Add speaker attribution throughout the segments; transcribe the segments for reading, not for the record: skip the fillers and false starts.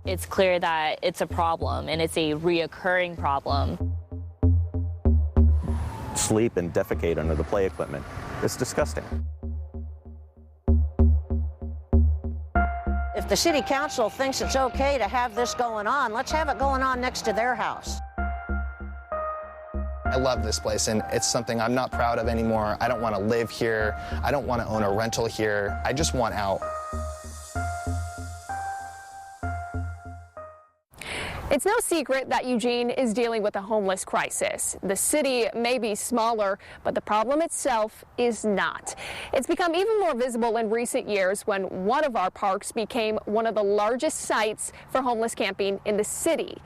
Speaker 1: It's clear that it's a problem, and it's a reoccurring problem.
Speaker 2: Sleep and defecate under the play equipment. It's disgusting.
Speaker 3: If the city council thinks it's okay to have this going on, let's have it going on next to their house.
Speaker 4: I love this place, and it's something I'm not proud of anymore. I don't want to live here. I don't want to own a rental here. I just want out.
Speaker 5: It's no secret that Eugene is dealing with a homeless crisis. The city may be smaller, but the problem itself is not. It's become even more visible in recent years when one of our parks became one of the largest sites for homeless camping in the city.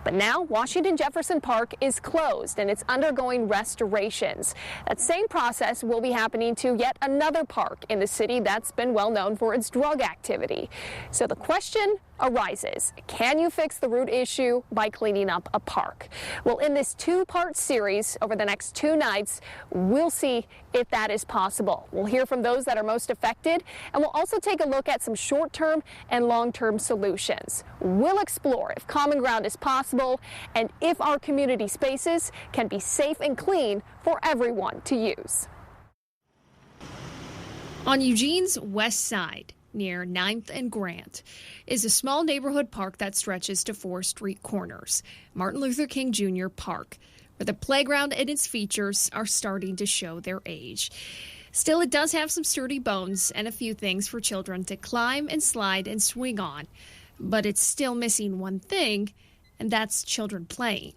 Speaker 5: But now Washington Jefferson Park is closed and it's undergoing restorations. That same process will be happening to yet another park in the city that's been well known for its drug activity. So the question arises, can you fix the root issue by cleaning up a park? Well, in this two-part series over the next 2 nights, we'll see if that is possible. We'll hear from those that are most affected, and we'll also take a look at some short-term and long-term solutions. We'll explore if common ground is possible and if our community spaces can be safe and clean for everyone to use. On Eugene's west side, near 9th and Grant, is a small neighborhood park that stretches to 4 street corners, Martin Luther King Jr. Park, where the playground and its features are starting to show their age. Still, it does have some sturdy bones and a few things for children to climb and slide and swing on. But it's still missing one thing, and that's children playing.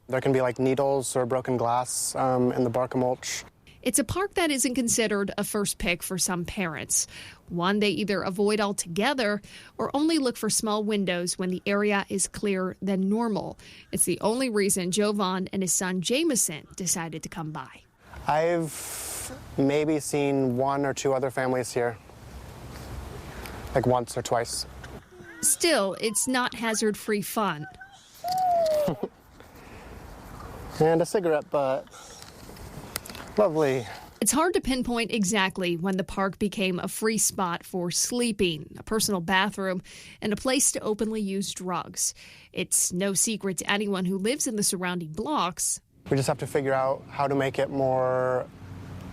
Speaker 6: There can be like needles or broken glass in the bark mulch.
Speaker 5: It's a park that isn't considered a first pick for some parents. One they either avoid altogether or only look for small windows when the area is clearer than normal. It's the only reason Jovan and his son Jameson decided to come by.
Speaker 6: I've maybe seen 1 or 2 other families here, like once or twice.
Speaker 5: Still, it's not hazard-free fun.
Speaker 6: And a cigarette butt. Lovely.
Speaker 5: It's hard to pinpoint exactly when the park became a free spot for sleeping, a personal bathroom, and a place to openly use drugs. It's no secret to anyone who lives in the surrounding blocks.
Speaker 6: We just have to figure out how to make it more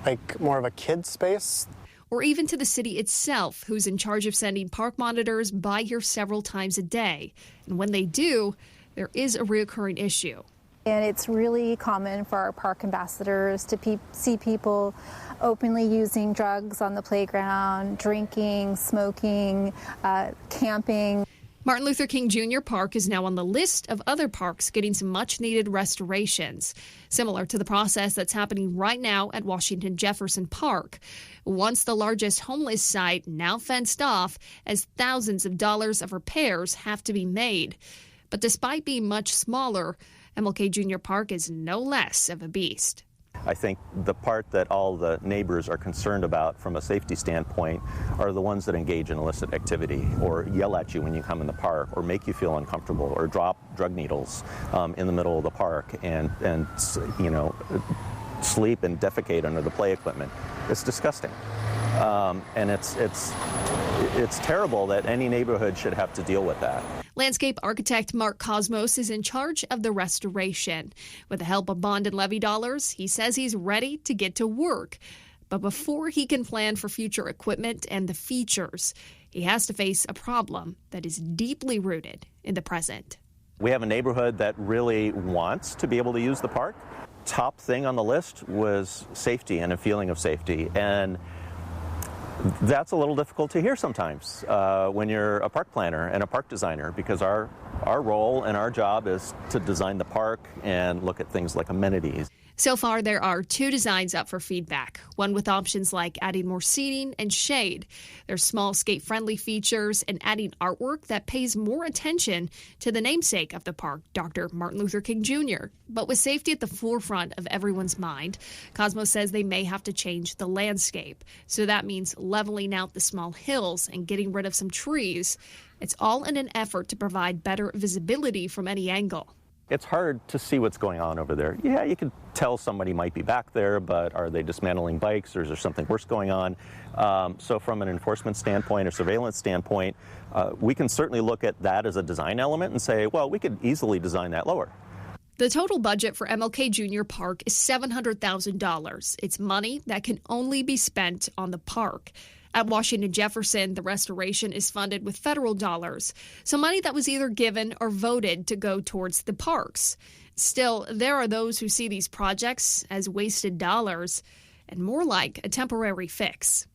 Speaker 6: of a kid's space.
Speaker 5: Or even to the city itself, who's in charge of sending park monitors by here several times a day. And when they do, there is a reoccurring issue.
Speaker 7: And it's really common for our park ambassadors to see people openly using drugs on the playground, drinking, smoking, camping.
Speaker 5: Martin Luther King Jr. Park is now on the list of other parks getting some much-needed restorations, similar to the process that's happening right now at Washington Jefferson Park. Once the largest homeless site, now fenced off, as thousands of dollars of repairs have to be made. But despite being much smaller, MLK Jr. Park is no less of a beast.
Speaker 2: I think the part that all the neighbors are concerned about from a safety standpoint are the ones that engage in illicit activity or yell at you when you come in the park or make you feel uncomfortable or drop drug needles in the middle of the park and sleep and defecate under the play equipment. It's disgusting. And it's terrible that any neighborhood should have to deal with that.
Speaker 5: Landscape architect Mark Cosmos is in charge of the restoration. With the help of bond and levy dollars, he says he's ready to get to work. But before he can plan for future equipment and the features, he has to face a problem that is deeply rooted in the present.
Speaker 2: We have a neighborhood that really wants to be able to use the park. Top thing on the list was safety and a feeling of safety. And that's a little difficult to hear sometimes when you're a park planner and a park designer, because our role and our job is to design the park and look at things like amenities.
Speaker 5: So far, there are 2 designs up for feedback, one with options like adding more seating and shade. There's small skate-friendly features and adding artwork that pays more attention to the namesake of the park, Dr. Martin Luther King Jr. But with safety at the forefront of everyone's mind, Cosmos says they may have to change the landscape. So that means leveling out the small hills and getting rid of some trees. It's all in an effort to provide better visibility from any angle.
Speaker 2: It's hard to see what's going on over there. Yeah, you can tell somebody might be back there, but are they dismantling bikes, or is there something worse going on? So from an enforcement standpoint or surveillance standpoint, we can certainly look at that as a design element and say, well, we could easily design that lower.
Speaker 5: The total budget for MLK Jr. Park is $700,000. It's money that can only be spent on the park. At Washington Jefferson, the restoration is funded with federal dollars, so money that was either given or voted to go towards the parks. Still, there are those who see these projects as wasted dollars and more like a temporary fix.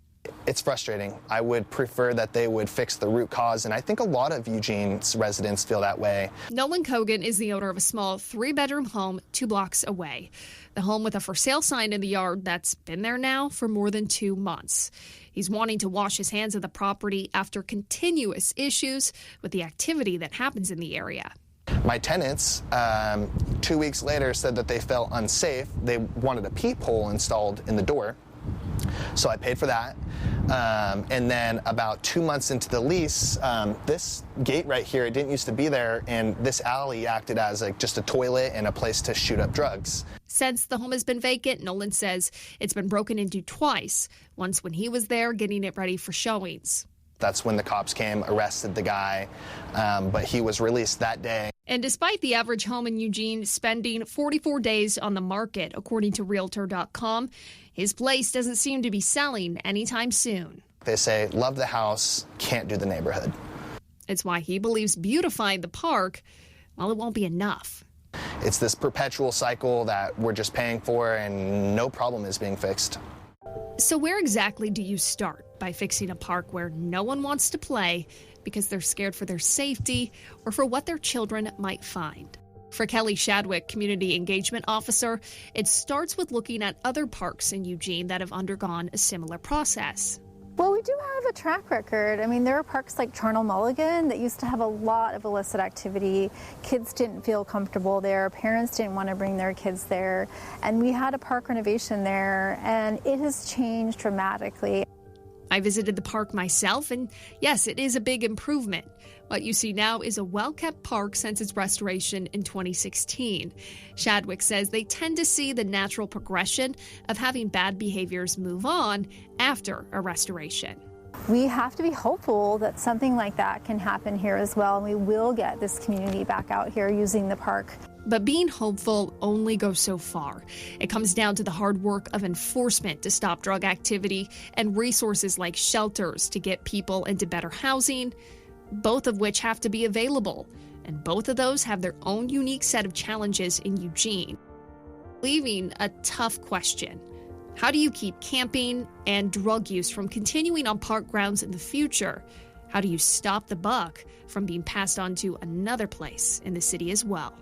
Speaker 4: It's frustrating. I would prefer that they would fix the root cause, and I think a lot of Eugene's residents feel that way.
Speaker 5: Nolan Kogan is the owner of a small 3-bedroom home 2 blocks away. The home with a for sale sign in the yard that's been there now for more than 2 months. He's wanting to wash his hands of the property after continuous issues with the activity that happens in the area.
Speaker 4: My tenants, 2 weeks later, said that they felt unsafe. They wanted a peephole installed in the door. So I paid for that. And then about 2 months into the lease, this gate right here, it didn't used to be there, and this alley acted as just a toilet and a place to shoot up drugs.
Speaker 5: Since the home has been vacant, Nolan says it's been broken into twice, once when he was there getting it ready for showings.
Speaker 4: That's when the cops came, arrested the guy, but he was released that day.
Speaker 5: And despite the average home in Eugene spending 44 days on the market, according to Realtor.com, his place doesn't seem to be selling anytime soon.
Speaker 4: They say, love the house, can't do the neighborhood.
Speaker 5: It's why he believes beautifying the park, well, it won't be enough.
Speaker 4: It's this perpetual cycle that we're just paying for, and no problem is being fixed.
Speaker 5: So where exactly do you start by fixing a park where no one wants to play because they're scared for their safety or for what their children might find? For Kelly Shadwick, Community Engagement Officer, it starts with looking at other parks in Eugene that have undergone a similar process.
Speaker 7: Well, we do have a track record. I mean, there are parks like Charnel Mulligan that used to have a lot of illicit activity. Kids didn't feel comfortable there. Parents didn't want to bring their kids there. And we had a park renovation there, and it has changed dramatically.
Speaker 5: I visited the park myself, and yes, it is a big improvement. What you see now is a well-kept park since its restoration in 2016. Shadwick says they tend to see the natural progression of having bad behaviors move on after a restoration.
Speaker 7: We have to be hopeful that something like that can happen here as well, and we will get this community back out here using the park.
Speaker 5: But being hopeful only goes so far. It comes down to the hard work of enforcement to stop drug activity and resources like shelters to get people into better housing, both of which have to be available. And both of those have their own unique set of challenges in Eugene, leaving a tough question. How do you keep camping and drug use from continuing on park grounds in the future? How do you stop the buck from being passed on to another place in the city as well?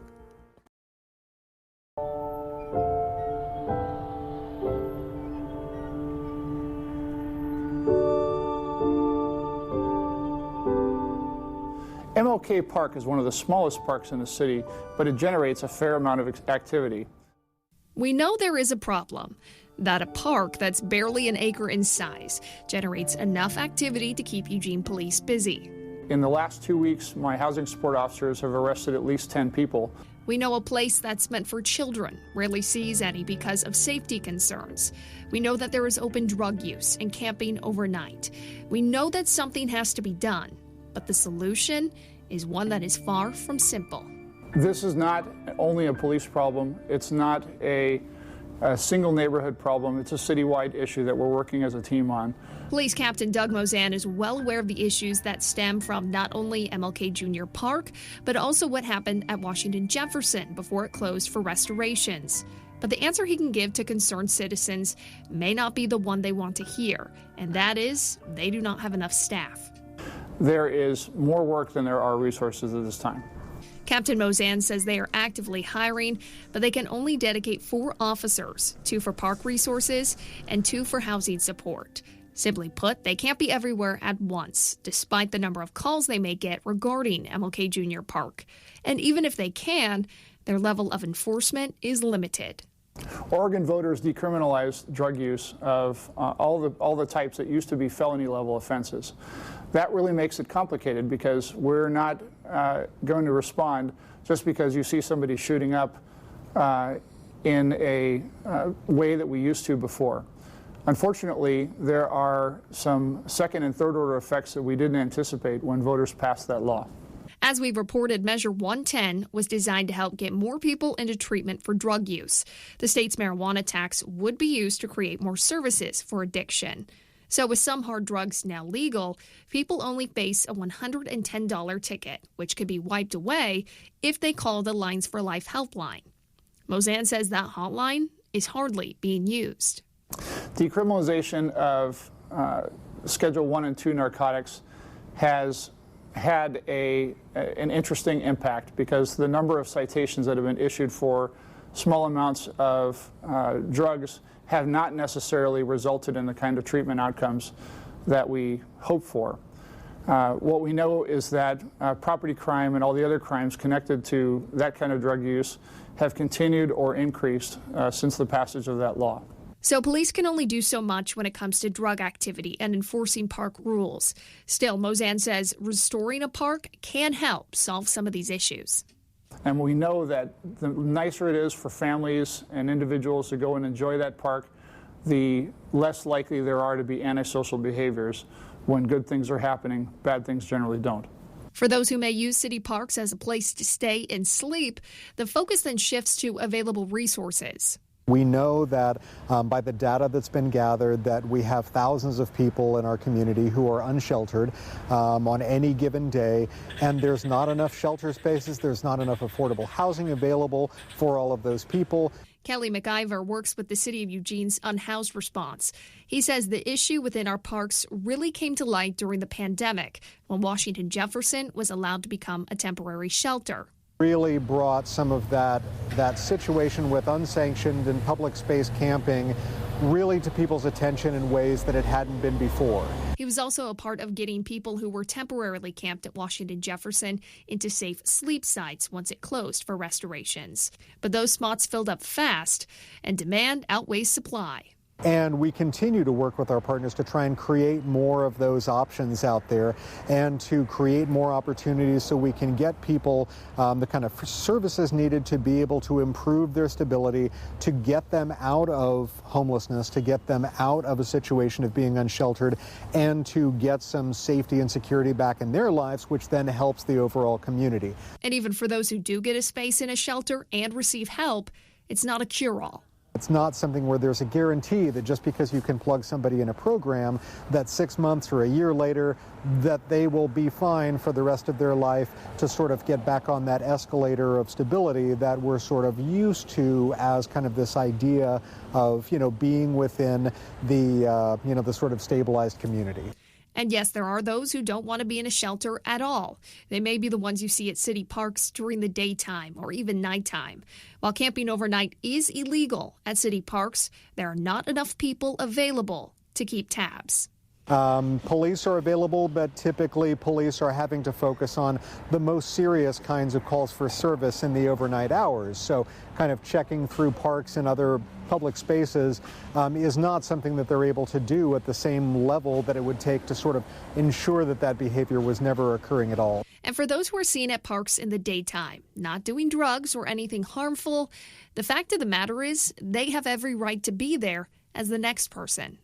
Speaker 8: MLK Park is one of the smallest parks in the city, but it generates a fair amount of activity.
Speaker 5: We know there is a problem, that a park that's barely an acre in size generates enough activity to keep Eugene police busy.
Speaker 8: In the last 2 weeks, my housing support officers have arrested at least 10 people.
Speaker 5: We know a place that's meant for children rarely sees any because of safety concerns. We know that there is open drug use and camping overnight. We know that something has to be done, but the solution is one that is far from simple.
Speaker 8: This is not only a police problem. It's not a single neighborhood problem. It's a citywide issue that we're working as a team on.
Speaker 5: Police Captain Doug Mozan is well aware of the issues that stem from not only MLK Jr. Park, but also what happened at Washington Jefferson before it closed for restorations. But the answer he can give to concerned citizens may not be the one they want to hear, and that is they do not have enough staff.
Speaker 8: There is more work than there are resources at this time.
Speaker 5: Captain Mozan says they are actively hiring, but they can only dedicate 4 officers, 2 for park resources and 2 for housing support. Simply put, they can't be everywhere at once, despite the number of calls they may get regarding MLK Jr. Park. And even if they can, their level of enforcement is limited.
Speaker 8: Oregon voters decriminalized drug use of all the types that used to be felony level offenses. that really makes it complicated because we're not going to respond just because you see somebody shooting up in a way that we used to before. Unfortunately, there are some second and third order effects that we didn't anticipate when voters passed that law.
Speaker 5: As we've reported, Measure 110 was designed to help get more people into treatment for drug use. The state's marijuana tax would be used to create more services for addiction. So with some hard drugs now legal, people only face a $110 ticket, which could be wiped away if they call the Lines for Life helpline. Mozan says that hotline is hardly being used.
Speaker 8: Decriminalization of Schedule 1 and 2 narcotics has had an interesting impact because the number of citations that have been issued for small amounts of drugs have not necessarily resulted in the kind of treatment outcomes that we hope for. What we know is that property crime and all the other crimes connected to that kind of drug use have continued or increased since the passage of that law.
Speaker 5: So police can only do so much when it comes to drug activity and enforcing park rules. Still, Mozan says restoring a park can help solve some of these issues.
Speaker 8: And we know that the nicer it is for families and individuals to go and enjoy that park, the less likely there are to be antisocial behaviors. When good things are happening, bad things generally don't.
Speaker 5: For those who may use city parks as a place to stay and sleep, the focus then shifts to available resources.
Speaker 9: We know that by the data that's been gathered that we have thousands of people in our community who are unsheltered on any given day, and there's not enough shelter spaces, there's not enough affordable housing available for all of those people.
Speaker 5: Kelly McIver works with the City of Eugene's unhoused response. He says the issue within our parks really came to light during the pandemic when Washington Jefferson was allowed to become a temporary shelter.
Speaker 9: Really brought some of that situation with unsanctioned and public space camping really to people's attention in ways that it hadn't been before.
Speaker 5: He was also a part of getting people who were temporarily camped at Washington Jefferson into safe sleep sites once it closed for restorations. But those spots filled up fast, and demand outweighs supply.
Speaker 9: And we continue to work with our partners to try and create more of those options out there and to create more opportunities so we can get people the kind of services needed to be able to improve their stability, to get them out of homelessness, to get them out of a situation of being unsheltered, and to get some safety and security back in their lives, which then helps the overall community.
Speaker 5: And even for those who do get a space in a shelter and receive help, it's not a cure-all.
Speaker 9: It's not something where there's a guarantee that just because you can plug somebody in a program that 6 months or a year later that they will be fine for the rest of their life to sort of get back on that escalator of stability that we're sort of used to as kind of this idea of, being within the, the sort of stabilized community.
Speaker 5: And yes, there are those who don't want to be in a shelter at all. They may be the ones you see at city parks during the daytime or even nighttime. While camping overnight is illegal at city parks, there are not enough people available to keep tabs.
Speaker 9: Police are available, but typically police are having to focus on the most serious kinds of calls for service in the overnight hours. So kind of checking through parks and other public spaces is not something that they're able to do at the same level that it would take to sort of ensure that that behavior was never occurring at all.
Speaker 5: And for those who are seen at parks in the daytime, not doing drugs or anything harmful, the fact of the matter is they have every right to be there as the next person.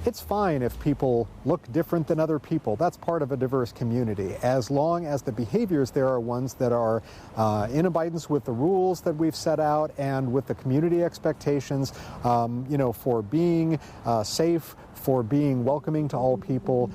Speaker 9: It's fine if people look different than other people. That's part of a diverse community, as long as the behaviors there are ones that are in abidance with the rules that we've set out and with the community expectations, for being safe, for being welcoming to all people.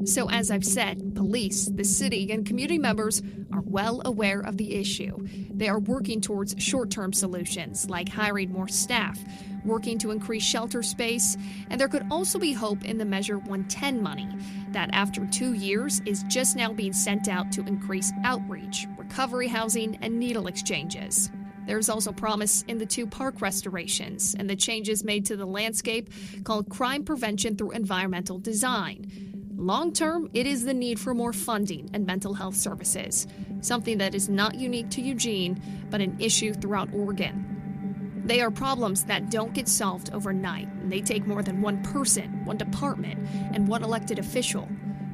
Speaker 5: So as I've said, police, the city, and community members are well aware of the issue. They are working towards short-term solutions like hiring more staff, working to increase shelter space, and there could also be hope in the Measure 110 money that after 2 years is just now being sent out to increase outreach, recovery housing, and needle exchanges. There's also promise in the 2 park restorations and the changes made to the landscape called crime prevention through environmental design. Long-term, it is the need for more funding and mental health services, something that is not unique to Eugene, but an issue throughout Oregon. They are problems that don't get solved overnight, and they take more than one person, one department, and one elected official.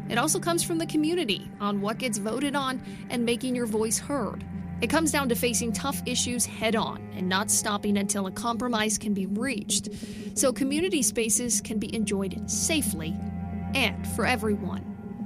Speaker 10: It also comes from the community on what gets voted on and making your voice heard. It comes down to facing tough issues head on and not stopping until a compromise can be reached, so community spaces can be enjoyed safely and for everyone.